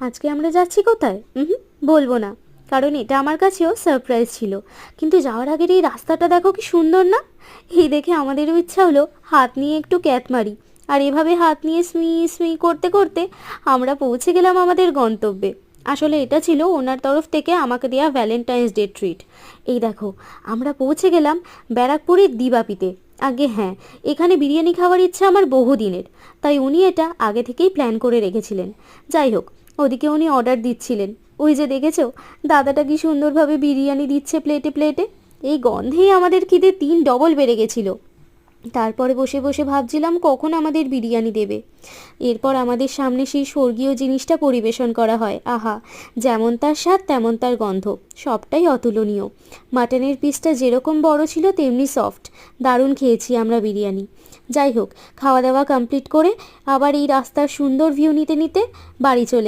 আজকে আমরা যাচ্ছি কোথায়? বলবো না, কারণ এটা আমার কাছেও সারপ্রাইজ ছিল। কিন্তু যাওয়ার আগের এই রাস্তাটা দেখো কি সুন্দর না? এই দেখে আমাদেরও ইচ্ছা হলো হাত নিয়ে একটু ক্যাত মারি। আর এভাবে হাত নিয়ে স্মি স্মি করতে করতে আমরা পৌঁছে গেলাম আমাদের গন্তব্যে। আসলে এটা ছিল ওনার তরফ থেকে আমাকে দেওয়া ভ্যালেন্টাইন্স ডে ট্রিট। এই দেখো, আমরা পৌঁছে গেলাম ব্যারাকপুরের দিবাপিতে। আগে হ্যাঁ, এখানে বিরিয়ানি খাওয়ার ইচ্ছা আমার বহুদিনের, তাই উনি এটা আগে থেকেই প্ল্যান করে রেখেছিলেন। যাই হোক, ওদিকে উনি অর্ডার দিচ্ছিলেন। ওই যে দেখেছো, দাদাটা কি সুন্দরভাবে বিরিয়ানি দিচ্ছে প্লেটে প্লেটে। এই গন্ধেই আমাদের খিদে 3 ডবল বেড়ে গেছিলো। তারপরে বসে বসে ভাবছিলাম কখন আমাদের বিরিয়ানি দেবে। এরপর আমাদের সামনে সেই স্বর্গীয় জিনিসটা পরিবেশন করা হয়। আহা, যেমন তার স্বাদ তেমন তার গন্ধ, সবটাই অতুলনীয়। মাটনের পিসটা যেরকম বড় ছিল তেমনি সফট। দারুণ খেয়েছি আমরা বিরিয়ানি। যাই হোক, খাওয়া দাওয়া কমপ্লিট করে আবার এই রাস্তার সুন্দর ভিউ নিতে নিতে বাড়ি চলে